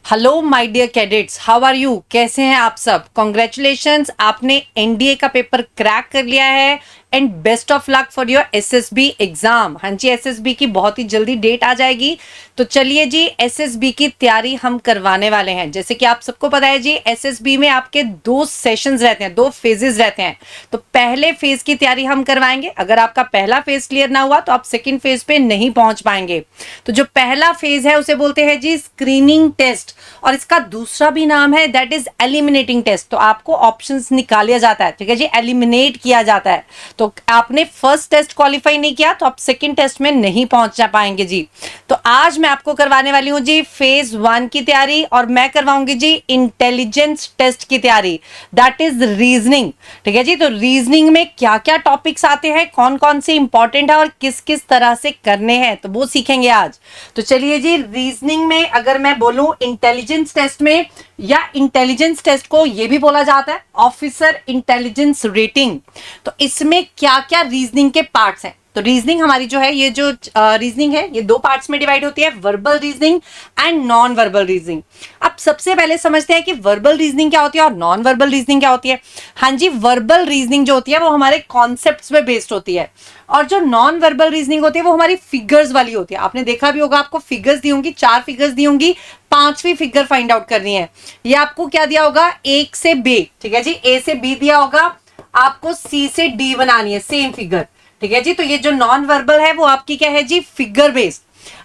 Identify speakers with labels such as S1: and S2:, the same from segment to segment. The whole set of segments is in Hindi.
S1: Hello my dear cadets, how are you? कैसे हैं आप सब? कॉन्ग्रेचुलेशंस, आपने एनडीए का पेपर क्रैक कर लिया है and best of luck for your SSB exam. हाँ जी, एसएसबी की बहुत ही जल्दी डेट आ जाएगी। तो चलिए जी, एसएसबी की तैयारी हम करवाने वाले हैं। जैसे कि आप सबको पता है जी, एसएसबी में आपके दो सेशंस रहते हैं, दो फेजेस रहते हैं। तो पहले फेज की तैयारी हम करवाएंगे। अगर आपका पहला फेज क्लियर ना हुआ तो आप सेकेंड फेज पे नहीं पहुंच पाएंगे। तो जो पहला फेज है उसे बोलते हैं जी स्क्रीनिंग टेस्ट, और इसका दूसरा भी नाम है दैट इज एलिमिनेटिंग टेस्ट। तो आपको ऑप्शंस निकाला जाता है, ठीक है जी, एलिमिनेट किया जाता है। तो आपने फर्स्ट टेस्ट क्वालिफाई नहीं किया तो आप सेकंड टेस्ट में नहीं पहुंच पाएंगे जी। तो आज मैं आपको करवाने वाली हूं जी फेज 1 की तैयारी, और मैं करवाऊंगी जी इंटेलिजेंस टेस्ट की तैयारी, दैट इज रीजनिंग। ठीक है जी, तो रीजनिंग में क्या क्या टॉपिक्स आते हैं, कौन कौन से इंपॉर्टेंट है और किस किस तरह से करने हैं, तो वो सीखेंगे आज। तो चलिए जी, रीजनिंग में अगर मैं बोलूं इंटेलिजेंस टेस्ट में, या इंटेलिजेंस टेस्ट को यह भी बोला जाता है ऑफिसर इंटेलिजेंस रेटिंग, तो इसमें क्या क्या रीजनिंग के पार्ट्स हैं। तो रीजनिंग हमारी जो है, ये जो रीजनिंग है ये दो पार्ट्स में डिवाइड होती है, verbal reasoning and non verbal reasoning. अब सबसे पहले समझते हैं कि वर्बल रीजनिंग क्या होती है और नॉन वर्बल रीजनिंग क्या होती है। हाँ जी, वर्बल रीजनिंग जो होती है वो हमारे कॉन्सेप्ट्स पे बेस्ड होती है, और जो नॉन वर्बल रीजनिंग होती है वो हमारी फिगर्स वाली होती है। आपने देखा भी होगा, आपको फिगर्स दी होंगी, 4 फिगर्स दी होंगी, पांचवी फिगर फाइंड आउट करनी है। ये आपको क्या दिया होगा, 1 से बी, ठीक है जी, ए से बी दिया होगा, आपको सी से डी बनानी है, सेम फिगर। ठीक है जी, तो ये जो नॉन वर्बल है वो आपकी क्या है जी, फिगर बेस्ड।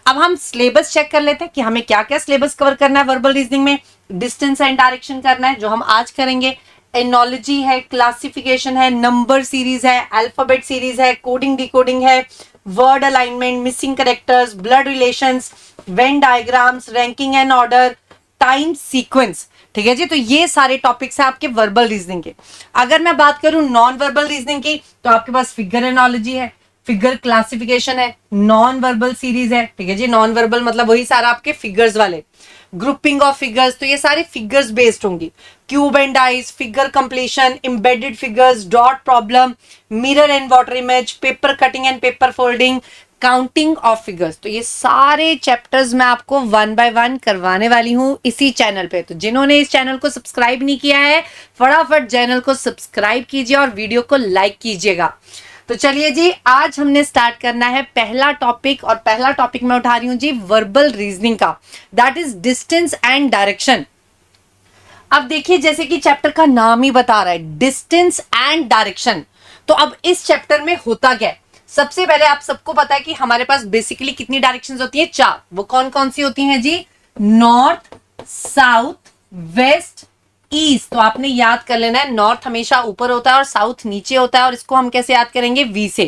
S1: अब हम सिलेबस चेक कर लेते हैं कि हमें क्या क्या सिलेबस कवर करना है वर्बल रीजनिंग में। डिस्टेंस एंड डायरेक्शन करना है जो हम आज करेंगे, एनोलॉजी है, क्लासिफिकेशन है, नंबर सीरीज है, अल्फाबेट सीरीज है, कोडिंग डिकोडिंग है, word alignment, missing characters, blood relations, Venn diagrams, ranking and order, time sequence. ठीक है जी, तो ये सारे टॉपिक्स हैं आपके वर्बल रीजनिंग के। अगर मैं बात करूं नॉन वर्बल रीजनिंग की, तो आपके पास फिगर एनोलॉजी है, फिगर क्लासिफिकेशन है, नॉन वर्बल सीरीज है। ठीक है जी, नॉन वर्बल मतलब वही सारा आपके फिगर्स वाले, ग्रुपिंग ऑफ फिगर्स, तो ये सारे फिगर्स बेस्ड होंगी, cube and dice, figure completion, embedded figures, dot problem, mirror and water image, paper cutting and paper folding, counting of figures. तो ये सारे चैप्टर्स मैं आपको 1 बाय 1 करवाने वाली हूं इसी चैनल पे। तो जिन्होंने इस चैनल को सब्सक्राइब नहीं किया है, फटाफट चैनल को सब्सक्राइब कीजिए और वीडियो को लाइक कीजिएगा। तो चलिए जी, आज हमने स्टार्ट करना है पहला टॉपिक, और पहला टॉपिक मैं उठा रही हूं जी वर्बल रीजनिंग का, that is distance and direction. अब देखिए, जैसे कि चैप्टर का नाम ही बता रहा है, डिस्टेंस एंड डायरेक्शन। तो अब इस चैप्टर में होता क्या है, सबसे पहले आप सबको पता है कि हमारे पास बेसिकली कितनी डायरेक्शंस होती है, 4। वो कौन कौन सी होती हैं जी, नॉर्थ, साउथ, वेस्ट, ईस्ट। तो आपने याद कर लेना है, नॉर्थ हमेशा ऊपर होता है और साउथ नीचे होता है, और इसको हम कैसे याद करेंगे, वी से।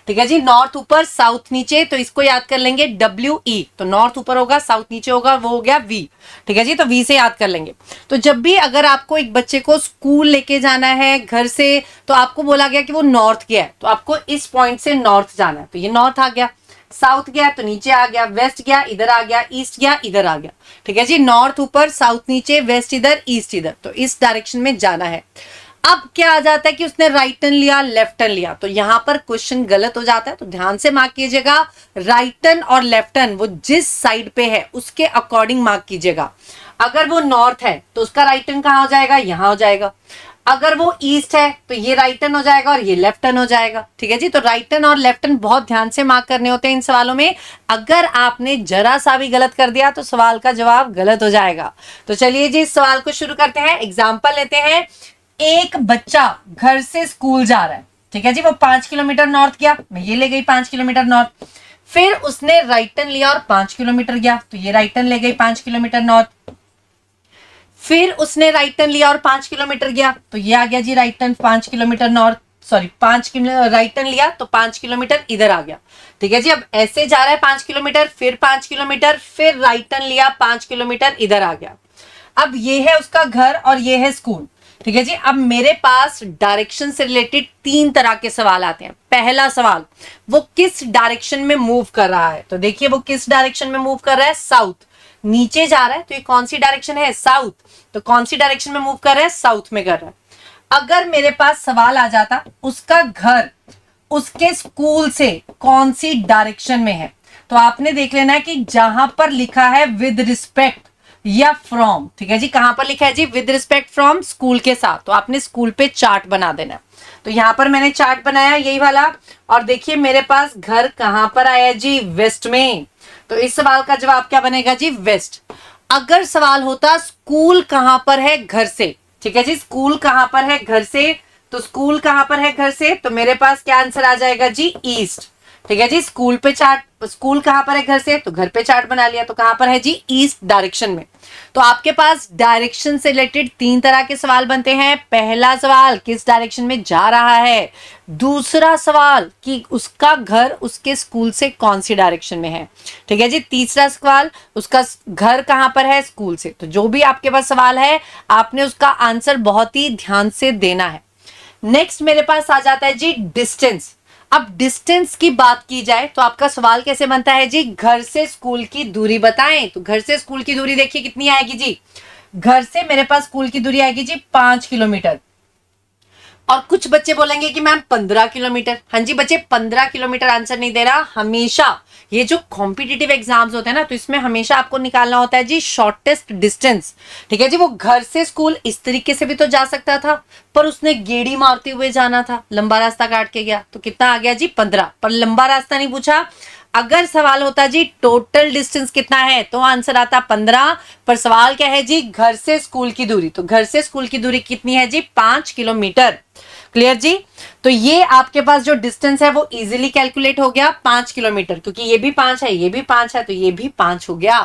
S1: ठीक है जी, नॉर्थ ऊपर साउथ नीचे, तो इसको याद कर लेंगे WE। तो नॉर्थ ऊपर होगा, साउथ नीचे होगा, वो हो गया वी। ठीक है जी, तो वी से याद कर लेंगे। तो जब भी अगर आपको एक बच्चे को स्कूल लेके जाना है घर से, तो आपको बोला गया कि वो नॉर्थ गया है, तो आपको इस पॉइंट से नॉर्थ जाना है, तो ये नॉर्थ आ गया। साउथ गया तो नीचे आ गया, वेस्ट गया इधर आ गया, ईस्ट गया इधर आ गया। ठीक है जी, नॉर्थ ऊपर, साउथ नीचे, वेस्ट इधर, ईस्ट इधर, तो इस डायरेक्शन में जाना है। अब क्या आ जाता है कि उसने राइट टर्न लिया, लेफ्ट टर्न लिया, तो यहां पर क्वेश्चन गलत हो जाता है, तो ध्यान से मार्क कीजिएगा। राइट टर्न और लेफ्ट टर्न वो जिस साइड पे है उसके अकॉर्डिंग मार्क कीजिएगा। अगर वो नॉर्थ है तो उसका राइट टर्न कहां हो जाएगा, यहां हो जाएगा। अगर वो ईस्ट है तो ये राइट टर्न हो जाएगा और ये लेफ्ट टर्न हो जाएगा। ठीक है जी, तो राइट टर्न और लेफ्ट टर्न बहुत ध्यान से मार्क करने होते हैं इन सवालों में। अगर आपने जरा सा भी गलत कर दिया तो सवाल का जवाब गलत हो जाएगा। तो चलिए जी, इस सवाल को शुरू करते हैं। एग्जाम्पल लेते हैं, एक बच्चा घर से स्कूल जा रहा है। ठीक है जी, वो 5 किलोमीटर नॉर्थ गया, मैं ये ले गई 5 किलोमीटर नॉर्थ। फिर उसने राइट टर्न लिया और 5 किलोमीटर गया, तो ये राइट टर्न ले गई 5 किलोमीटर नॉर्थ। फिर उसने राइट टर्न लिया और 5 किलोमीटर गया, तो ये आ गया जी right turn 5 kilometre north, sorry 5 kilometre right turn लिया तो 5 किलोमीटर इधर आ गया। ठीक है जी, अब ऐसे जा रहा है 5 किलोमीटर, फिर 5 किलोमीटर, फिर राइट टर्न लिया 5 किलोमीटर इधर आ गया। अब ये है उसका घर और ये है स्कूल। ठीक है जी, अब मेरे पास डायरेक्शन से रिलेटेड 3 तरह के सवाल आते हैं। पहला सवाल, वो किस डायरेक्शन में मूव कर रहा है, तो देखिए वो किस डायरेक्शन में मूव कर रहा है, साउथ। नीचे जा रहा है तो ये कौन सी डायरेक्शन है, साउथ, तो कौन सी डायरेक्शन में मूव कर रहा है, साउथ में कर रहा है। अगर मेरे पास सवाल आ जाता उसका घर उसके स्कूल से कौन सी डायरेक्शन में है, तो आपने देख लेना है कि जहां पर लिखा है विद रिस्पेक्ट, या फ्रॉम, ठीक है जी। कहां पर लिखा है जी? विद रिस्पेक्ट फ्रॉम, स्कूल के साथ, तो आपने स्कूल पे चार्ट बना देना। तो यहां पर मैंने चार्ट बनाया यही वाला, और देखिए मेरे पास घर कहां पर आया जी? वेस्ट में। तो इस सवाल का जवाब क्या बनेगा जी? वेस्ट। अगर सवाल होता स्कूल कहां पर है घर से, ठीक है जी, स्कूल कहां पर है घर से, तो स्कूल कहां पर है घर से, तो मेरे पास क्या आंसर आ जाएगा जी? ईस्ट। ठीक है जी, स्कूल पे चार्ट, स्कूल कहां पर है घर से, तो घर पे चार्ट बना लिया, तो कहां पर है जी? ईस्ट डायरेक्शन में। तो आपके पास डायरेक्शन से रिलेटेड 3 तरह के सवाल बनते हैं। पहला सवाल किस डायरेक्शन में जा रहा है, दूसरा सवाल कि उसका घर उसके स्कूल से कौन सी डायरेक्शन में है, ठीक है जी, तीसरा सवाल उसका घर कहां पर है? स्कूल से। तो जो भी आपके पास सवाल है आपने उसका आंसर बहुत ही ध्यान से देना है। नेक्स्ट मेरे पास आ जाता है जी डिस्टेंस। अब डिस्टेंस की बात की जाए तो आपका सवाल कैसे बनता है जी? घर से स्कूल की दूरी बताएं। तो घर से स्कूल की दूरी देखिए कितनी आएगी जी? घर से मेरे पास स्कूल की दूरी आएगी जी 5 किलोमीटर। और कुछ बच्चे बोलेंगे कि मैम 15 किलोमीटर। हाँ जी बच्चे, 15 किलोमीटर आंसर नहीं दे रहा। हमेशा ये जो कॉम्पिटिटिव एग्जाम्स होते हैं ना, तो इसमें हमेशा आपको निकालना होता है जी शॉर्टेस्ट डिस्टेंस। ठीक है जी, वो घर से स्कूल इस तरीके से भी तो जा सकता था, पर उसने गेड़ी मारते हुए जाना था, लंबा रास्ता काट के गया, तो कितना आ गया जी? 15। पर लंबा रास्ता नहीं पूछा। अगर सवाल होता जी टोटल डिस्टेंस कितना है, तो आंसर आता 15। पर सवाल क्या है जी? घर से स्कूल की दूरी। तो घर से स्कूल की दूरी कितनी है जी? 5 किलोमीटर। क्लियर जी? तो ये आपके पास जो डिस्टेंस है वो इजीली कैलकुलेट हो गया 5 किलोमीटर, क्योंकि ये भी 5 है, ये भी 5 है, तो ये भी 5 हो गया।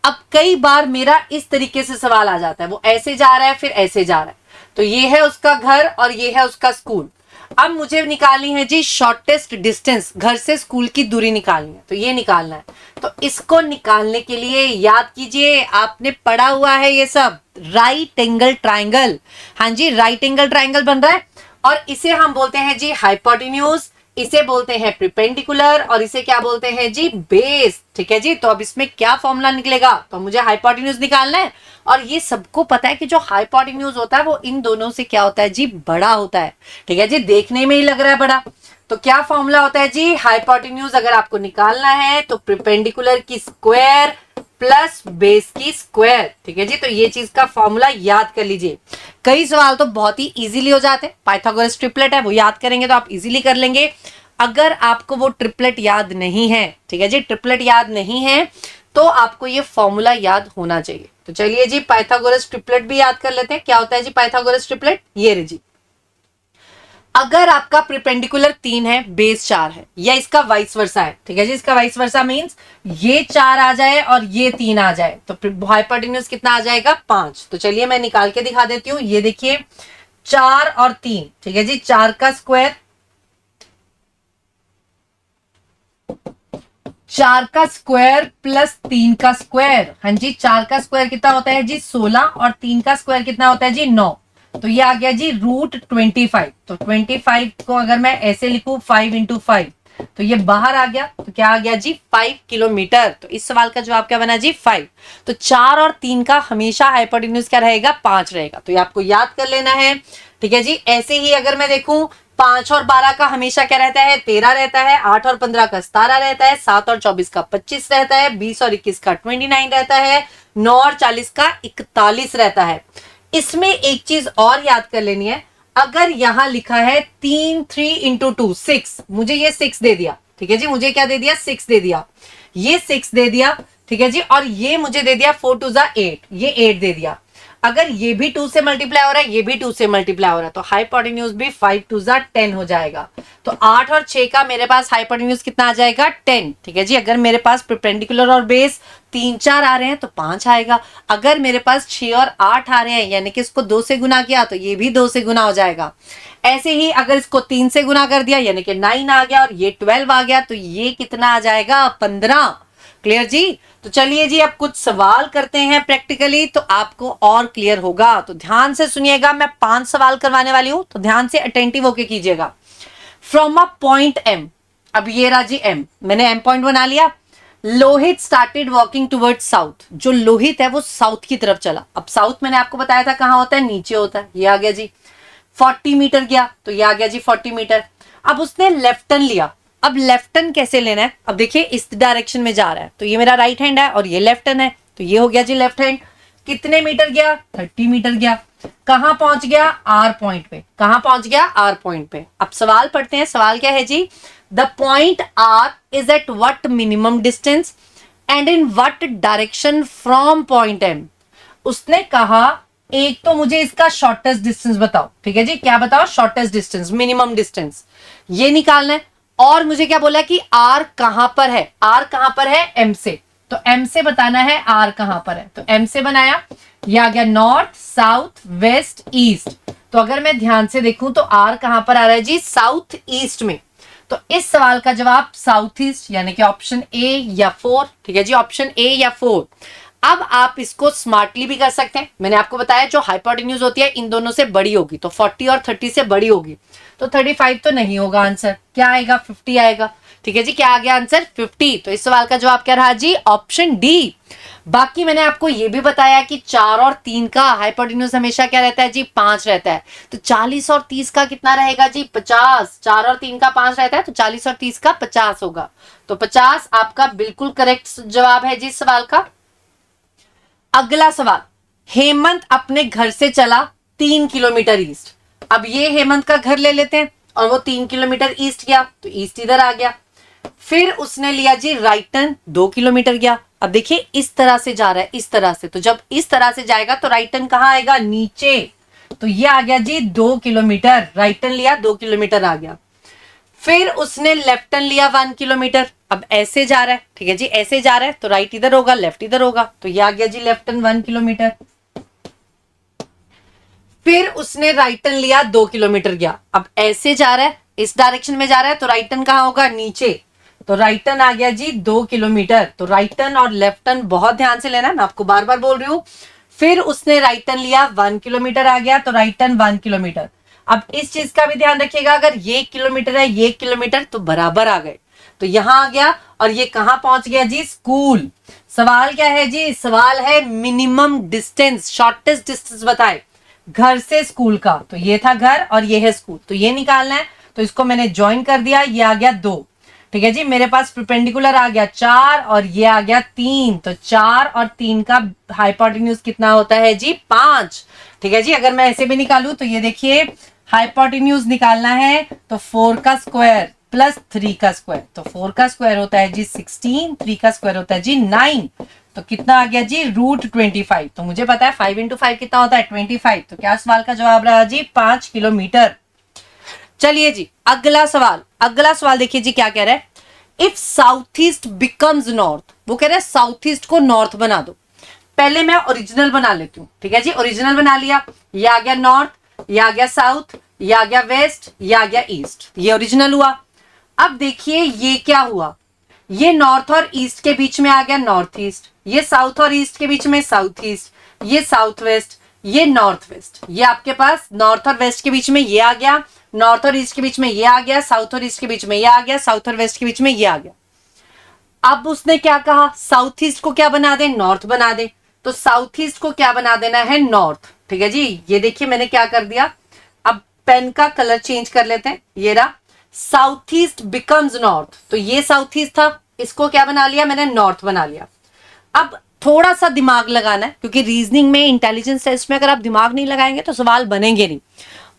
S1: अब कई बार मेरा इस तरीके से सवाल आ जाता है, वो ऐसे जा रहा है फिर ऐसे जा रहा है, तो ये है उसका घर और ये है उसका स्कूल। अब मुझे निकालनी है जी शॉर्टेस्ट डिस्टेंस, घर से स्कूल की दूरी निकालनी है, तो ये निकालना है। तो इसको निकालने के लिए याद कीजिए, आपने पढ़ा हुआ है ये सब, राइट एंगल ट्राइंगल। हाँ जी, राइट एंगल ट्राइंगल बन रहा है, और इसे हम बोलते हैं जी हाइपोटेन्यूज, इसे बोलते हैं प्रिपेंडिकुलर, और इसे क्या बोलते हैं जी? बेस। ठीक है जी, तो अब इसमें क्या फॉर्मूला निकलेगा? तो मुझे हाइपोटेन्यूज निकालना है, और ये सबको पता है कि जो हाइपोटेन्यूज होता है वो इन दोनों से क्या होता है जी? बड़ा होता है। ठीक है जी, देखने में ही लग रहा है बड़ा। तो क्या फॉर्मूला होता है जी? हाइपोटेन्यूज अगर आपको निकालना है तो प्रिपेंडिकुलर की स्क्वायर प्लस बेस की स्क्वायर। ठीक है जी, तो ये चीज का फॉर्मूला याद कर लीजिए। कई सवाल तो बहुत ही इजीली हो जाते हैं। पाइथागोरस ट्रिपलेट है, वो याद करेंगे तो आप इजीली कर लेंगे। अगर आपको वो ट्रिपलेट याद नहीं है, ठीक है जी, ट्रिपलेट याद नहीं है, तो आपको ये फॉर्मूला याद होना चाहिए। तो चलिए जी पाइथागोरस ट्रिपलेट भी याद कर लेते हैं। क्या होता है जी पाइथागोरस ट्रिपलेट? ये रे जी, अगर आपका प्रिपेंडिकुलर 3 है, बेस 4 है, या इसका वाइस वर्सा है, ठीक है जी, इसका वाइस वर्सा मींस ये 4 आ जाए और ये 3 आ जाए, तो हाइपोटेन्यूज कितना आ जाएगा? 5। तो चलिए मैं निकाल के दिखा देती हूँ। ये देखिए 4 और 3, ठीक है जी, 4 का स्क्वायर, 4 का स्क्वायर प्लस 3 का स्क्वायर। हाँ जी, 4 का स्क्वायर कितना होता है जी? 16, और 3 का स्क्वायर कितना होता है जी? 9। तो ये आ गया जी √25। तो 25 को अगर मैं ऐसे लिखूं 5 × 5, तो ये बाहर आ गया, तो क्या आ गया जी? 5 किलोमीटर। तो इस सवाल का जवाब क्या बना जी? 5। तो 4 और 3 का हमेशा हाइपोटेन्यूज क्या रहेगा? 5 रहेगा। तो ये आपको याद कर लेना है। ठीक है जी, ऐसे ही अगर मैं देखूं 5 और 12 का हमेशा क्या रहता है? 13 रहता है। 8 और 15 का 17 रहता है। 7 और 24 का 25 रहता है। 20 और 21 का 29 रहता है। 9 और 40 का 41 रहता है। इसमें एक चीज और याद कर लेनी है, अगर यहां लिखा है 3 × 2 6, मुझे ये 6 दे दिया। ठीक है जी, मुझे क्या दे दिया? 6 दे दिया। ये 6 दे दिया, ठीक है जी, और ये मुझे दे दिया 4 × 8, ये 8 दे दिया। अगर ये भी 2 से मल्टीप्लाई हो रहा है, ये भी 2 से मल्टीप्लाई हो रहा है, तो हाइपोटेन्यूज भी 5 × 2 = 10 हो जाएगा। तो 8 और 6 का मेरे पास हाइपोटेन्यूज कितना आ जाएगा? 10। ठीक है जी, अगर मेरे पास परपेंडिकुलर और बेस 3 4 आ रहे हैं तो 5 आएगा। अगर मेरे पास 6 और 8 आ रहे हैं, यानी कि इसको 2 से गुना किया, तो ये भी 2 से गुना हो जाएगा। ऐसे ही अगर इसको 3 से गुना कर दिया, यानी कि 9 आ गया, और ये 12 आ गया, तो ये कितना आ जाएगा? 15। क्लियर जी? तो चलिए जी अब कुछ सवाल करते हैं प्रैक्टिकली, तो आपको और क्लियर होगा। तो ध्यान से सुनिएगा, मैं 5 सवाल करवाने वाली हूं, तो ध्यान से अटेंटिव होके कीजिएगा। फ्रॉम अ पॉइंट एम, अब ये रहा जी एम, मैंने एम पॉइंट बना लिया। Lohit started walking towards south, जो लोहित है वो साउथ की तरफ चला। अब साउथ मैंने आपको बताया था कहां होता है? नीचे होता है। ये आ गया जी। 40 मीटर गया, तो ये आ गया जी 40 मीटर। अब उसने लेफ्ट टर्न लिया। अब लेफ्ट टर्न कैसे लेना है? अब देखिए इस डायरेक्शन में जा रहा है, तो ये मेरा राइट हैंड है और ये लेफ्ट टर्न है, तो ये हो गया जी लेफ्ट हैंड। कितने मीटर गया? 30 मीटर गया। कहां पहुंच गया? आर पॉइंट पे। कहां पहुंच गया? आर पॉइंट पे। अब सवाल पढ़ते हैं। सवाल क्या है जी? The point R is at what minimum distance and in what direction from point M. उसने कहा एक तो मुझे इसका शॉर्टेस्ट डिस्टेंस बताओ, ठीक है जी, क्या बताओ? शॉर्टेस्ट डिस्टेंस, मिनिमम डिस्टेंस, ये निकालना है। और मुझे क्या बोला कि आर कहां पर है? आर कहां पर है? एम से। तो एम से बताना है आर कहां पर है। तो एम से बनाया, ये आ गया नॉर्थ, साउथ, वेस्ट, ईस्ट। तो अगर मैं ध्यान से देखूं तो आर कहां पर आ रहा है जी? साउथ ईस्ट में। तो इस सवाल का जवाब साउथ ईस्ट, यानी कि ऑप्शन ए या 4, ठीक है जी, ऑप्शन ए या 4। अब आप इसको स्मार्टली भी कर सकते हैं। मैंने आपको बताया जो हाइपोटेन्यूज होती है इन दोनों से बड़ी होगी, तो 40 और 30 से बड़ी होगी। तो 35 तो नहीं होगा आंसर, क्या आएगा? 50 आएगा। ठीक है जी, क्या आ गया आंसर? 50। तो इस सवाल का जवाब क्या रहा जी? Option D. बाकी मैंने आपको ये भी बताया कि 4 और 3 का हाइपोटेन्यूज हमेशा क्या रहता है जी? 5 रहता है। तो 40 और 30 का कितना रहेगा जी? 50। 4 और 3 का 5 रहता है, तो 40 और 30 का 50 होगा। तो 50 आपका बिल्कुल करेक्ट जवाब है जी इस सवाल का। अगला सवाल, हेमंत अपने घर से चला 3 किलोमीटर ईस्ट। अब ये हेमंत का घर ले लेते हैं, और वो 3 किलोमीटर ईस्ट गया, तो ईस्ट इधर आ गया। फिर उसने लिया जी राइट टर्न, 2 किलोमीटर गया। अब देखिए इस तरह से जा रहा है, इस तरह से, तो जब इस तरह से जाएगा तो राइट टर्न कहां आएगा? नीचे। तो ये आ गया जी 2 किलोमीटर, राइट टर्न लिया, 2 किलोमीटर आ गया। फिर उसने लेफ्ट टर्न लिया 1 किलोमीटर। अब ऐसे जा रहा है, ठीक है जी, ऐसे जा रहा है, तो राइट इधर होगा, लेफ्ट इधर होगा, तो ये आ गया जी लेफ्ट टर्न 1 किलोमीटर। फिर उसने राइट टर्न लिया, 2 किलोमीटर गया। अब ऐसे जा रहा है, इस डायरेक्शन में जा रहा है, तो राइट टर्न कहां होगा? नीचे। तो राइट टर्न आ गया जी 2 किलोमीटर। तो राइट टर्न और लेफ्ट टर्न बहुत ध्यान से लेना, मैं आपको बार बार बोल रही हूं। फिर उसने राइट टर्न लिया, 1 किलोमीटर आ गया, तो राइट टर्न 1 किलोमीटर। अब इस चीज का भी ध्यान रखिएगा, अगर ये 1 किलोमीटर है, ये 1 किलोमीटर, तो बराबर आ गए। तो यहां आ गया, और ये कहां पहुंच गया जी? स्कूल। सवाल क्या है जी? सवाल है मिनिमम डिस्टेंस, शॉर्टेस्ट डिस्टेंस बताए घर से स्कूल का। तो ये था घर और ये है स्कूल, तो ये निकालना है। तो इसको मैंने ज्वाइन कर दिया, ये आ गया 2, ठीक है जी। मेरे पास परपेंडिकुलर आ गया 4 और ये आ गया 3। तो 4 और 3 का हाइपोटेन्यूज कितना होता है जी? 5, ठीक है जी। अगर मैं ऐसे भी निकालूं तो ये देखिए, हाइपोटेन्यूज निकालना है तो 4 का स्क्वायर प्लस 3 का स्क्वायर। तो 4 का स्क्वायर होता है जी 16, 3 का स्क्वायर होता है जी 9। तो कितना आ गया जी? √25। तो मुझे पता है 5 × 5 कितना होता है? 25। तो क्या सवाल का जवाब रहा जी? 5 किलोमीटर। चलिए जी अगला सवाल। अगला सवाल देखिए जी क्या कह रहा है? If south east becomes north, वो कह रहा है साउथ ईस्ट को नॉर्थ बना दो। पहले मैं ओरिजिनल बना लेती हूँ, ठीक है जी। ओरिजिनल बना लिया, ये आ गया नॉर्थ, ये आ गया साउथ, ये आ गया वेस्ट, ये आ गया ईस्ट, ये ओरिजिनल हुआ। अब देखिए ये क्या हुआ? ये नॉर्थ और ईस्ट के बीच में आ गया नॉर्थ ईस्ट, ये साउथ और ईस्ट के बीच में साउथ ईस्ट, ये साउथ वेस्ट, ये नॉर्थ वेस्ट। ये आपके पास नॉर्थ और वेस्ट के बीच में ये आ गया, नॉर्थ और ईस्ट के बीच में ये आ गया, साउथ और ईस्ट के बीच में ये आ गया, साउथ और वेस्ट के बीच में ये आ गया। अब उसने क्या कहा? साउथ ईस्ट को क्या बना दे? नॉर्थ बना दे। तो साउथ ईस्ट को क्या बना देना है? नॉर्थ, ठीक है जी। ये देखिए मैंने क्या कर दिया, अब पेन का कलर चेंज कर लेते हैं। ये रहा, साउथ ईस्ट बिकम्स नॉर्थ। तो ये साउथ ईस्ट था, इसको क्या बना लिया मैंने? नॉर्थ बना लिया। अब थोड़ा सा दिमाग लगाना है, क्योंकि रीजनिंग में, इंटेलिजेंस टेस्ट में अगर आप दिमाग नहीं लगाएंगे तो सवाल बनेंगे नहीं।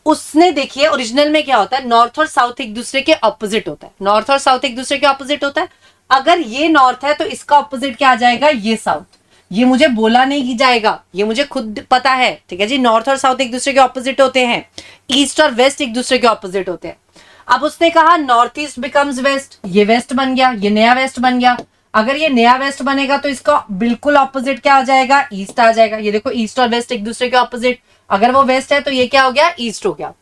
S1: उसने देखिए ओरिजिनल में क्या होता है? नॉर्थ और साउथ एक दूसरे के ऑपोजिट होता है। नॉर्थ और साउथ एक दूसरे के ऑपोजिट होता है। अगर ये नॉर्थ है तो इसका ऑपोजिट क्या आ जाएगा? ये साउथ। ये मुझे बोला नहीं जाएगा, ये मुझे खुद पता है, ठीक है जी। नॉर्थ और साउथ एक दूसरे के ऑपोजिट होते हैं, ईस्ट और वेस्ट एक दूसरे के ऑपोजिट होते हैं। अब उसने कहा नॉर्थ ईस्ट बिकम्स वेस्ट, ये वेस्ट बन गया, ये नया वेस्ट बन गया। अगर ये नया वेस्ट बनेगा तो इसका बिल्कुल ऑपोजिट क्या आ जाएगा? ईस्ट आ जाएगा। ये देखो ईस्ट और वेस्ट एक दूसरे के ऑपोजिट, अगर वो वेस्ट है तो ये क्या हो गया? ईस्ट हो गया।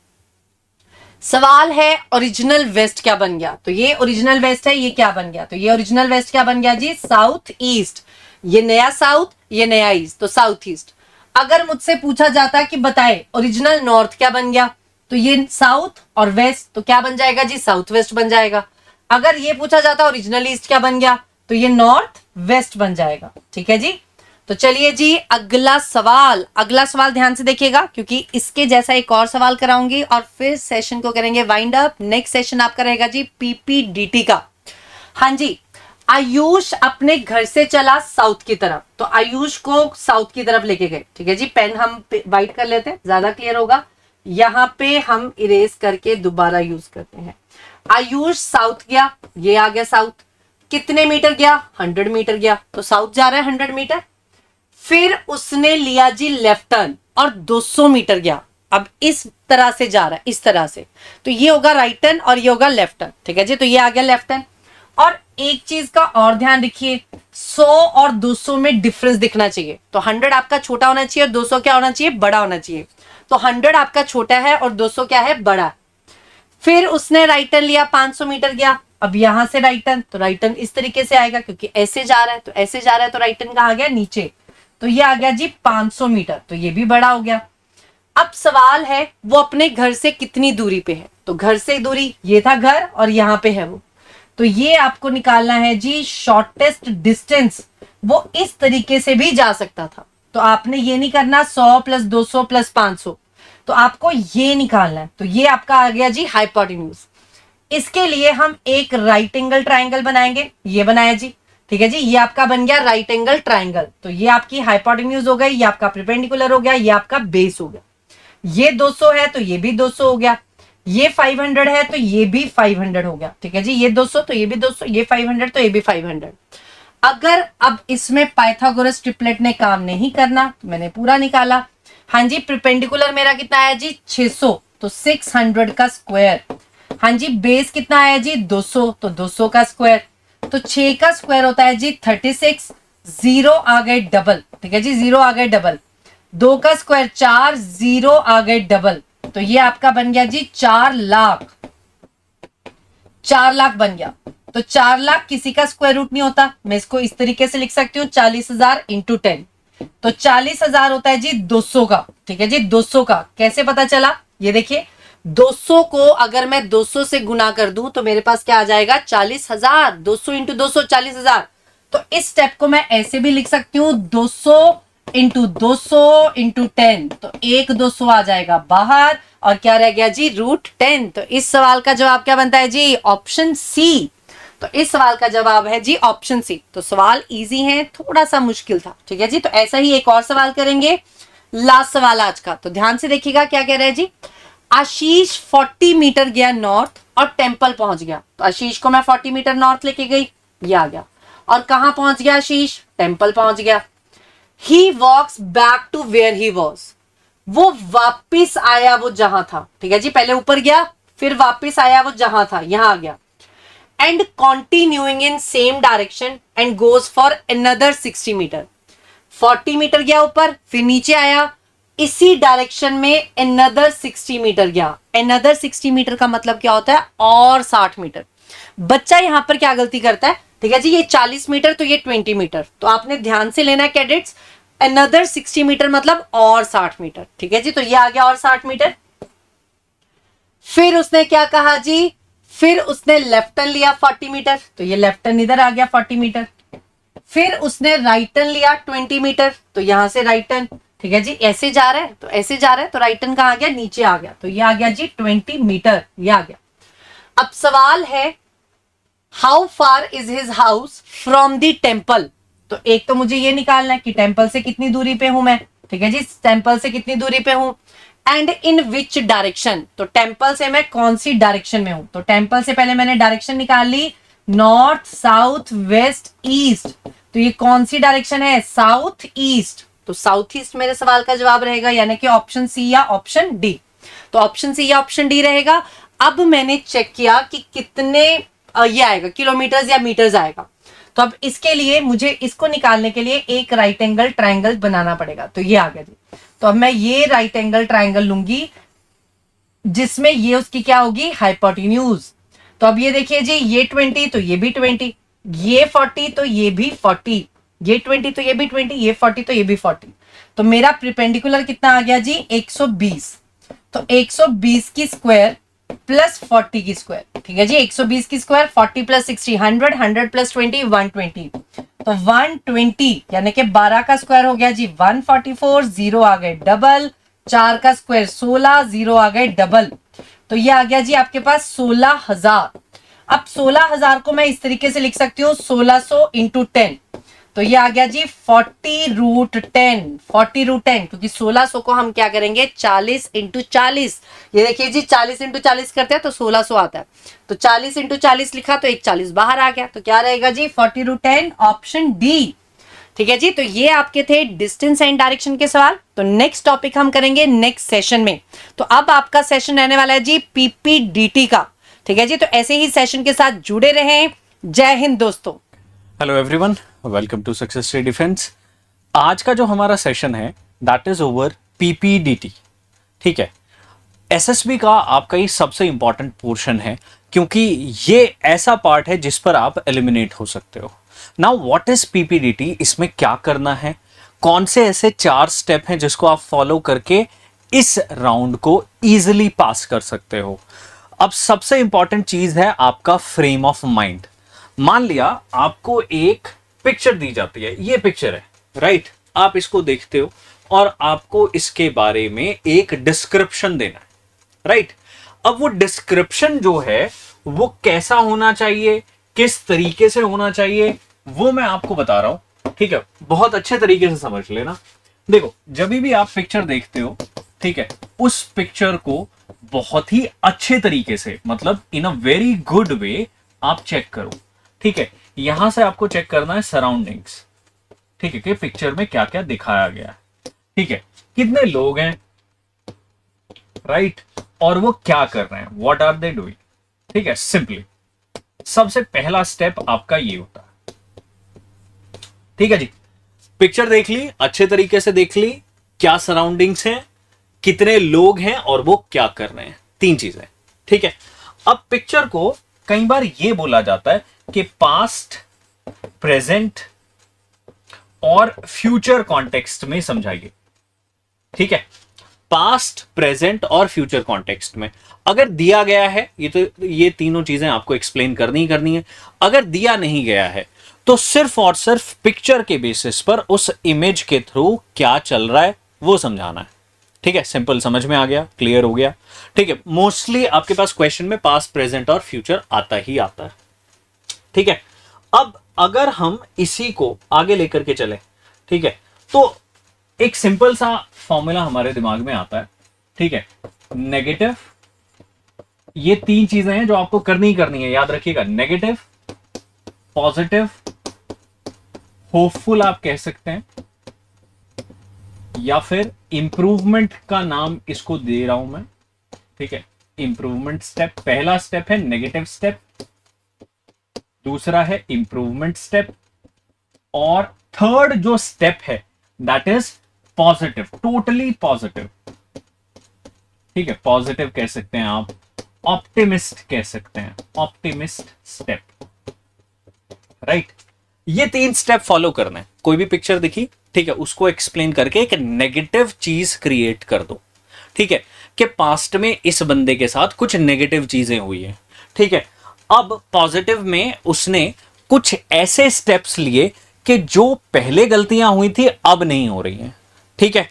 S1: सवाल है ओरिजिनल वेस्ट क्या बन गया? तो ये ओरिजिनल वेस्ट है, ये क्या बन गया? तो ये ओरिजिनल वेस्ट क्या बन गया जी? South east. ये नया साउथ, ये नया ईस्ट, तो साउथ ईस्ट। अगर मुझसे पूछा जाता कि बताए ओरिजिनल नॉर्थ क्या बन गया, तो ये साउथ और वेस्ट, तो क्या बन जाएगा जी? साउथ वेस्ट बन जाएगा। अगर ये पूछा जाता ओरिजिनल ईस्ट क्या बन गया, तो ये नॉर्थ वेस्ट बन जाएगा, ठीक है जी। तो चलिए जी अगला सवाल। अगला सवाल ध्यान से देखिएगा, क्योंकि इसके जैसा एक और सवाल कराऊंगी और फिर सेशन को करेंगे वाइंड अप। नेक्स्ट सेशन आपका रहेगा जी पीपीडीटी का। हाँ जी, आयुष अपने घर से चला साउथ की तरफ, तो आयुष को साउथ की तरफ लेके गए। ठीक है जी, पेन हम वाइट कर लेते हैं, ज्यादा क्लियर होगा। यहां पे हम इरेज करके दोबारा यूज करते हैं। आयुष साउथ गया, ये आ गया साउथ। कितने मीटर गया? 100 मीटर गया, तो साउथ जा रहा है 100 मीटर। फिर उसने लिया जी लेफ्ट टर्न और 200 मीटर गया। अब इस तरह से जा रहा है, इस तरह से, तो ये होगा राइट टर्न और ये होगा लेफ्ट टर्न। ठीक है जी, तो ये आ गया लेफ्ट टर्न। और एक चीज का और ध्यान रखिए, 100 और 200 में डिफरेंस दिखना चाहिए। तो 100 आपका छोटा होना चाहिए और 200 क्या होना चाहिए? बड़ा होना चाहिए। तो 100 आपका छोटा है और 200 क्या है? बड़ा। फिर उसने राइट टर्न लिया, 500 मीटर गया। अब यहां से राइट टर्न, तो राइट टर्न इस तरीके से आएगा, क्योंकि ऐसे जा रहा है, तो ऐसे जा रहा है, तो राइट टर्न कहां गया? नीचे। तो ये आ गया जी 500 मीटर, तो ये भी बड़ा हो गया। अब सवाल है वो अपने घर से कितनी दूरी पे है। तो घर से दूरी, ये था घर और यहां पे है वो, तो ये आपको निकालना है जी शॉर्टेस्ट डिस्टेंस। वो इस तरीके से भी जा सकता था, तो आपने ये नहीं करना 100 प्लस 200 प्लस 500, तो आपको ये निकालना है। तो ये आपका आ गया जी हाइपोटेन्यूज। इसके लिए हम एक राइट एंगल ट्राइंगल बनाएंगे, ये बनाया जी। ठीक है जी, ये आपका बन गया राइट एंगल ट्राइंगल। तो ये आपकी हाइपोटेन्यूज हो गई, ये आपका परपेंडिकुलर हो गया, ये आपका बेस हो गया। ये 200 है तो ये भी 200 हो गया, ये 500 है तो ये भी 500 हो गया। ठीक है जी, ये 200 तो ये भी 200, ये 500 तो ये भी 500। अगर अब इसमें पाइथागोरस ट्रिपलेट ने काम नहीं करना, तो मैंने पूरा निकाला। हाँ जी, परपेंडिकुलर मेरा कितना आया जी? 600, तो 600 का स्क्वायर। हाँ जी, बेस कितना आया जी? 200, तो 200 का स्क्वायर। तो 6 का स्क्वायर होता है जी 36। जीरो आ गए डबल। ठीक है जी, जीरो आ गए डबल। 2 का स्क्वायर 4, जीरो आ गए डबल। तो ये आपका बन गया जी 4 लाख। 4 लाख बन गया। तो 4 लाख किसी का स्क्वायर रूट नहीं होता, मैं इसको इस तरीके से लिख सकती हूँ 40,000 इंटू 10। तो 40,000 होता है जी 200 का। ठीक है जी, 200 का कैसे पता चला? ये देखिए, 200 को अगर मैं 200 से गुना कर दूं तो मेरे पास क्या आ जाएगा? 40,000। 200 इंटू 200 40,000। तो इस स्टेप को मैं ऐसे भी लिख सकती हूँ 200 इंटू 200 इंटू 10, तो एक 200 आ जाएगा बाहर और क्या रह गया जी? रूट 10। तो इस सवाल का जवाब क्या बनता है जी? Option C. तो इस सवाल का जवाब है जी ऑप्शन सी। तो सवाल इजी है, थोड़ा सा मुश्किल था। ठीक है जी, तो ऐसा ही एक और सवाल करेंगे, लास्ट सवाल आज का। तो ध्यान से देखिएगा क्या कह रहे हैं जी। आशीष 40 मीटर गया नॉर्थ और टेंपल पहुंच गया। तो आशीष को मैं 40 मीटर नॉर्थ लेके गई, ये आ गया। और कहां पहुंच गया आशीष? टेंपल पहुंच गया। He walks back to where he was, वो वापिस आया वो जहां था। ठीक है जी, पहले ऊपर गया फिर वापिस आया वो जहां था, यहां आ गया। And continuing in same direction and goes for another 60 metre. 40 metre गया ऊपर, फिर नीचे आया, इसी डायरेक्शन में अनदर 60 मीटर गया। अनदर 60 मीटर का मतलब क्या होता है? और 60 मीटर। बच्चा यहां पर क्या गलती करता है? ठीक है जी, ये 40 मीटर तो ये 20 मीटर, तो आपने ध्यान से लेना है कैडेट्स। अनदर 60 मीटर मतलब और 60 मीटर। ठीक है जी, तो ये आ गया और 60 मीटर। फिर उसने क्या कहा जी? फिर उसने लेफ्ट टर्न लिया 40 मीटर, तो ये लेफ्ट टर्न इधर आ गया 40 मीटर। फिर उसने राइट टर्न लिया 20 मीटर, तो यहां से राइट टर्न। ठीक है जी, ऐसे जा रहा है तो ऐसे जा रहा है, तो राइट टर्न कहां आ गया? नीचे आ गया, तो ये आ गया जी 20 मीटर, ये आ गया। अब सवाल है how far is his house from the temple. तो एक तो मुझे ये निकालना है कि टेम्पल से कितनी दूरी पे हूं मैं। ठीक है जी, टेम्पल से कितनी दूरी पे हूं, एंड इन विच डायरेक्शन। तो टेम्पल से मैं कौन सी डायरेक्शन में हूं। तो टेम्पल से पहले मैंने डायरेक्शन निकाल ली, नॉर्थ साउथ वेस्ट ईस्ट। तो ये कौन सी डायरेक्शन है? South east. तो साउथ ईस्ट मेरे सवाल का जवाब रहेगा, यानी कि ऑप्शन सी या ऑप्शन डी। तो ऑप्शन सी या ऑप्शन डी रहेगा। अब मैंने चेक किया कि कितने ये आएगा, किलोमीटर्स या मीटर्स आएगा। तो अब इसके लिए मुझे इसको निकालने के लिए एक राइट एंगल ट्राइंगल बनाना पड़ेगा। तो ये आ गया जी। तो अब मैं ये राइट एंगल ट्राइंगल लूंगी जिसमें ये उसकी क्या होगी? हाइपोटेन्यूज। तो अब ये देखिए जी, ये 20 तो ये भी 20, ये 40 तो ये भी 40, ये 20 तो ये भी 20, ये 40 तो ये भी 40। तो मेरा परपेंडिकुलर कितना आ गया जी? 120। तो 120 की स्क्वायर प्लस 40 की स्क्वायर। ठीक है जी, 120 की स्क्वायर, 40 प्लस 60 100, 100 प्लस 20 120। तो 120 यानी कि 12 का स्क्वायर हो गया जी 144, जीरो आ गए डबल। 4 का स्क्वायर 16, जीरो आ गए डबल। तो ये आ गया जी आपके पास 16,000। अब 16,000 को मैं इस तरीके से लिख सकती हूँ 1600 इंटू 10, तो ये आ गया जी 40√10, 40√10, क्योंकि 1600 को हम क्या करेंगे 40 इंटू 40, ये देखिए जी 40 इंटू 40 करते हैं तो 1600 आता है, तो 40 इंटू 40 लिखा तो एक 40 बाहर आ गया, तो क्या रहेगा जी 40√10, ऑप्शन डी। ठीक है जी, तो ये आपके थे डिस्टेंस एंड डायरेक्शन के सवाल। तो नेक्स्ट टॉपिक हम करेंगे नेक्स्ट सेशन में। तो अब आपका सेशन रहने वाला है जी पीपीडीटी का। ठीक है जी, तो ऐसे ही सेशन के साथ जुड़े रहें। जय हिंद दोस्तों।
S2: Hello everyone, welcome to success study defence. आज का जो हमारा सेशन है दैट इज ओवर पीपीडीटी। ठीक है, एसएसबी का आपका ये सबसे इंपॉर्टेंट पोर्शन है क्योंकि ये ऐसा पार्ट है जिस पर आप एलिमिनेट हो सकते हो। नाउ व्हाट इज पीपीडीटी, इसमें क्या करना है, कौन से ऐसे 4 स्टेप हैं जिसको आप फॉलो करके इस राउंड को इजीली पास कर सकते हो। अब सबसे इंपॉर्टेंट चीज है आपका फ्रेम ऑफ माइंड। मान लिया आपको एक पिक्चर दी जाती है, ये पिक्चर है राइट, आप इसको देखते हो और आपको इसके बारे में एक डिस्क्रिप्शन देना है राइट। अब वो डिस्क्रिप्शन जो है वो कैसा होना चाहिए, किस तरीके से होना चाहिए, वो मैं आपको बता रहा हूं। ठीक है, बहुत अच्छे तरीके से समझ लेना। देखो, जब भी आप पिक्चर देखते हो, ठीक है, उस पिक्चर को बहुत ही अच्छे तरीके से, मतलब इन अ वेरी गुड वे आप चेक करो। ठीक है, यहां से आपको चेक करना है सराउंडिंग्स। ठीक है, कि पिक्चर में क्या क्या दिखाया गया है। ठीक है, कितने लोग हैं राइट, और वो क्या कर रहे हैं, व्हाट आर दे डूइंग। ठीक है, सिंपली सबसे पहला स्टेप आपका ये होता है। ठीक है जी, पिक्चर देख ली, अच्छे तरीके से देख ली, क्या सराउंडिंग्स हैं, कितने लोग हैं और वो क्या कर रहे हैं, 3 चीजें। ठीक है, अब पिक्चर को कई बार ये बोला जाता है कि पास्ट, प्रेजेंट और फ्यूचर कॉन्टेक्स्ट में समझाइए। ठीक है, पास्ट, प्रेजेंट और फ्यूचर कॉन्टेक्स्ट में अगर दिया गया है, ये तीनों चीजें आपको एक्सप्लेन करनी ही करनी है। अगर दिया नहीं गया है तो सिर्फ और सिर्फ पिक्चर के बेसिस पर उस इमेज के थ्रू क्या चल रहा है वो समझाना है। ठीक है, सिंपल, समझ में आ गया, क्लियर हो गया। ठीक है, मोस्टली आपके पास क्वेश्चन में पास्ट, प्रेजेंट और फ्यूचर आता ही आता है। ठीक है, अब अगर हम इसी को आगे लेकर के चले, ठीक है, तो एक सिंपल सा फॉर्मूला हमारे दिमाग में आता है। ठीक है, नेगेटिव, ये 3 चीजें हैं जो आपको करनी ही करनी है, याद रखिएगा। नेगेटिव, पॉजिटिव, होपफुल आप कह सकते हैं, या फिर इंप्रूवमेंट का नाम इसको दे रहा हूं मैं। ठीक है, इंप्रूवमेंट स्टेप, पहला स्टेप है नेगेटिव स्टेप, दूसरा है इंप्रूवमेंट स्टेप, और थर्ड जो स्टेप है that is positive, totally positive. ठीक है, पॉजिटिव कह सकते हैं आप, ऑप्टिमिस्ट कह सकते हैं, ऑप्टिमिस्ट स्टेप राइट। ये 3 स्टेप फॉलो करना है। कोई भी पिक्चर दिखी, ठीक है, उसको एक्सप्लेन करके एक नेगेटिव चीज क्रिएट कर दो। ठीक है, कि पास्ट में इस बंदे के साथ कुछ नेगेटिव चीजें हुई है। ठीक है, अब पॉजिटिव में उसने कुछ ऐसे स्टेप्स लिए कि जो पहले गलतियां हुई थी अब नहीं हो रही हैं। ठीक है,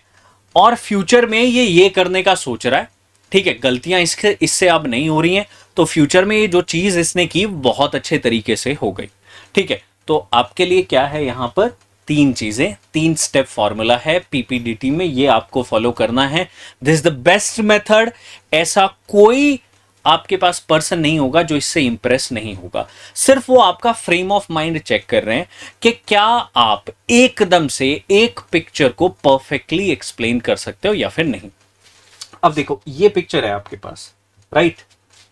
S2: और फ्यूचर में ये करने का सोच रहा है। ठीक है, गलतियां इससे अब नहीं हो रही हैं, तो फ्यूचर में ये जो चीज इसने की बहुत अच्छे तरीके से हो गई। ठीक है, तो आपके लिए क्या है, यहां पर 3 चीजें, 3 स्टेप फॉर्मूला है पीपीडीटी में, ये आपको फॉलो करना है। This is the best method. ऐसा कोई आपके पास पर्सन नहीं होगा जो इससे इंप्रेस नहीं होगा। सिर्फ वो आपका फ्रेम ऑफ माइंड चेक कर रहे हैं कि क्या आप एकदम से एक पिक्चर को परफेक्टली एक्सप्लेन कर सकते हो या फिर नहीं। अब देखो, ये पिक्चर है आपके पास राइट।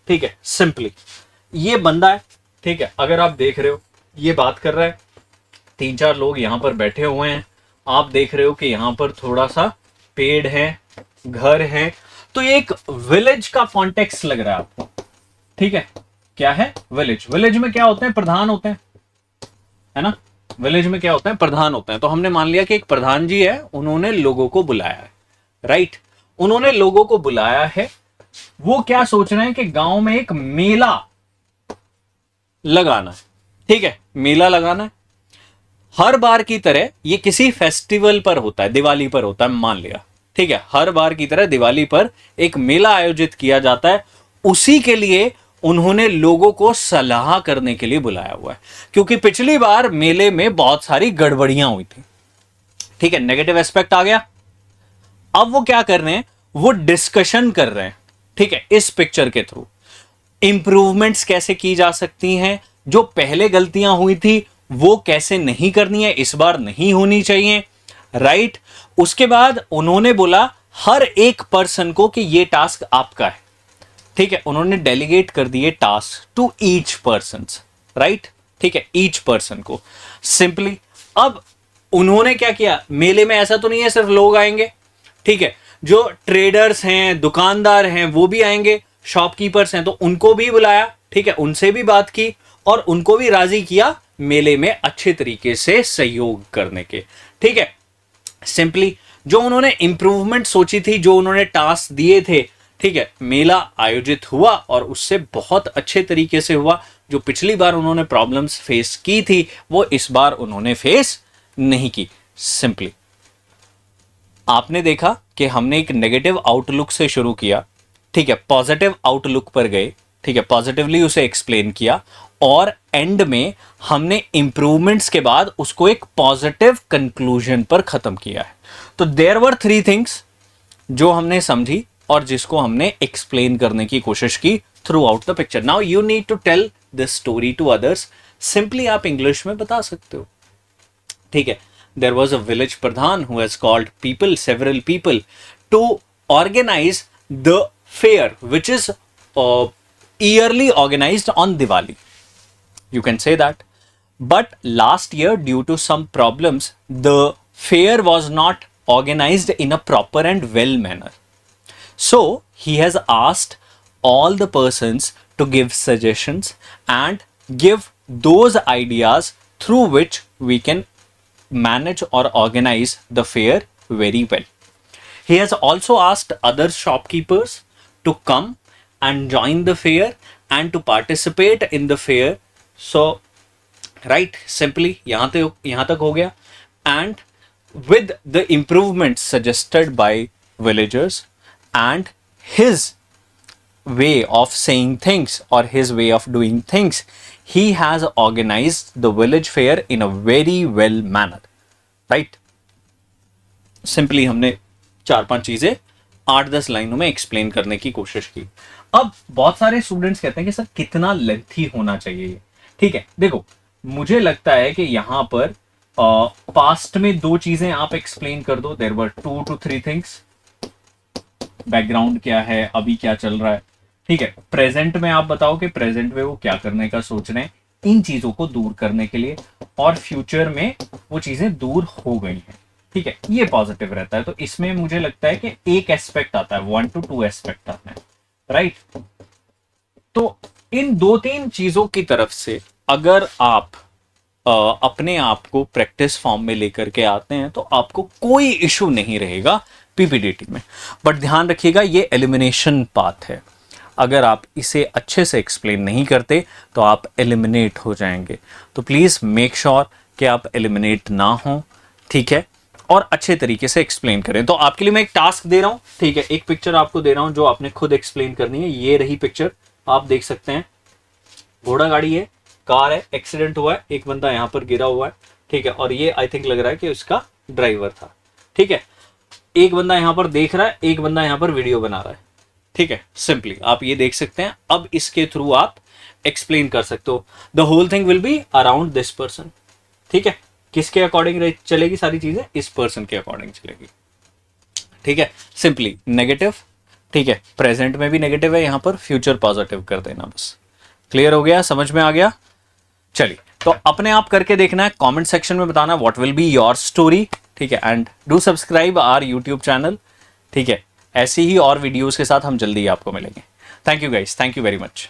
S2: ठीक है, सिंपली ये बंदा है। ठीक है, अगर आप देख रहे हो ये बात कर रहा है, 3-4 लोग यहां पर बैठे हुए हैं, आप देख रहे हो कि यहां पर थोड़ा सा पेड़ है, घर है, तो ये एक विलेज का कॉन्टेक्स्ट लग रहा है आपको। ठीक है, क्या है, विलेज। विलेज में क्या होते हैं, प्रधान होते हैं, है ना। विलेज में क्या होता है, प्रधान होते हैं। तो हमने मान लिया कि एक प्रधान जी है, उन्होंने लोगों को बुलाया है राइट। उन्होंने लोगों को बुलाया है, वो क्या सोच रहे हैं कि गांव में एक मेला लगाना है। ठीक है, मेला लगाना है। हर बार की तरह ये किसी फेस्टिवल पर होता है, दिवाली पर होता है मान लिया। ठीक है, हर बार की तरह दिवाली पर एक मेला आयोजित किया जाता है। उसी के लिए उन्होंने लोगों को सलाह करने के लिए बुलाया हुआ है, क्योंकि पिछली बार मेले में बहुत सारी गड़बड़ियां हुई थी। ठीक है, नेगेटिव एस्पेक्ट आ गया। अब वो क्या कर रहे हैं, वो डिस्कशन कर रहे हैं, ठीक है, इस पिक्चर के थ्रू इंप्रूवमेंट्स कैसे की जा सकती हैं, जो पहले गलतियां हुई थी वो कैसे नहीं करनी है, इस बार नहीं होनी चाहिए, राइट। उसके बाद उन्होंने बोला हर एक पर्सन को कि ये टास्क आपका है, ठीक है, उन्होंने डेलीगेट कर दिए task to each person, right, ठीक है, ईच पर्सन को सिंपली। अब उन्होंने क्या किया, मेले में ऐसा तो नहीं है सिर्फ लोग आएंगे, ठीक है, जो ट्रेडर्स हैं, दुकानदार हैं, वो भी आएंगे, शॉपकीपर्स हैं, तो उनको भी बुलाया, ठीक है, उनसे भी बात की और उनको भी राजी किया मेले में अच्छे तरीके से सहयोग करने के, ठीक है। सिंपली जो उन्होंने इंप्रूवमेंट सोची थी, जो उन्होंने टास्क दिए थे, ठीक है, मेला आयोजित हुआ और उससे बहुत अच्छे तरीके से हुआ। जो पिछली बार उन्होंने प्रॉब्लम्स फेस की थी वो इस बार उन्होंने फेस नहीं की। सिंपली आपने देखा कि हमने एक नेगेटिव आउटलुक से शुरू किया, ठीक है, पॉजिटिव आउटलुक पर गए, ठीक है, पॉजिटिवली उसे एक्सप्लेन किया और एंड में हमने इंप्रूवमेंट्स के बाद उसको एक पॉजिटिव कंक्लूजन पर खत्म किया है। तो देयर वर 3 थिंग्स जो हमने समझी और जिसको हमने एक्सप्लेन करने की कोशिश की throughout the picture. Now you need to tell this story to others. Simply आप इंग्लिश में बता सकते हो, ठीक है। There was a village pradhan who has called several people to organize the fair, which is yearly organized on Diwali. You can say that. But last year, due to some problems, the fair was not organized in a proper and well manner. So he has asked all the persons to give suggestions and give those ideas through which we can manage or organize the fair very well. He has also asked other shopkeepers to come and join the fair and to participate in the fair. So, right, simply यहाँ तक हो गया. And with the improvements suggested by villagers and his way of saying things or his way of doing things, he has organized the village fair in a very well manner, right? Simply हमने 4-5 चीजें 8-10 लाइनों में एक्सप्लेन करने की कोशिश की। अब बहुत सारे स्टूडेंट्स कहते हैं कि सर कितना लेंथी होना चाहिए ये, ठीक है। देखो मुझे लगता है कि यहाँ पर पास्ट में 2 चीजें आप एक्सप्लेन कर दो। There were 2 to 3 things. Background क्या है, अभी क्या चल रहा है, ठीक है। प्रेजेंट में आप बताओ कि प्रेजेंट में वो क्या करने का सोच रहे हैं इन चीजों को दूर करने के लिए, और फ्यूचर में वो चीजें दूर हो गई हैं, ठीक है। ये पॉजिटिव रहता है। तो इसमें मुझे लगता है कि एक एस्पेक्ट आता है, 1 to 2 एस्पेक्ट आता है, राइट। तो इन 2-3 चीजों की तरफ से अगर आप अपने आप को प्रैक्टिस फॉर्म में लेकर के आते हैं तो आपको कोई इशू नहीं रहेगा पीपीडीटी में। बट ध्यान रखिएगा ये एलिमिनेशन पाथ है, अगर आप इसे अच्छे से एक्सप्लेन नहीं करते तो आप एलिमिनेट हो जाएंगे। तो प्लीज मेक श्योर कि आप एलिमिनेट ना हो, ठीक है, और अच्छे तरीके से एक्सप्लेन करें। तो आपके लिए मैं एक टास्क दे रहा हूं, ठीक है, एक पिक्चर आपको दे रहा हूं जो आपने खुद एक्सप्लेन करनी है। ये रही पिक्चर, आप देख सकते हैं, घोड़ा गाड़ी है, कार है, एक्सीडेंट हुआ है, एक बंदा यहां पर गिरा हुआ है, ठीक है, और ये आई थिंक लग रहा है कि उसका ड्राइवर था, ठीक है। एक बंदा यहां पर देख रहा है, एक बंदा यहां पर वीडियो बना रहा है, ठीक है। सिंपली आप ये देख सकते हैं। अब इसके थ्रू आप एक्सप्लेन कर सकते हो। The whole thing will be around this person, ठीक है। किसके अकॉर्डिंग चलेगी सारी चीजें? इस पर्सन के अकॉर्डिंग चलेगी, ठीक है। सिंपली नेगेटिव, ठीक है, प्रेजेंट में भी नेगेटिव है, यहां पर फ्यूचर पॉजिटिव कर देना, बस। क्लियर हो गया, समझ में आ गया? चलिए, तो अपने आप करके देखना है, कमेंट सेक्शन में बताना what will be your story, ठीक है। And do subscribe our YouTube channel, ठीक है। ऐसी ही और वीडियोस के साथ हम जल्दी आपको मिलेंगे। Thank you guys, thank you very much.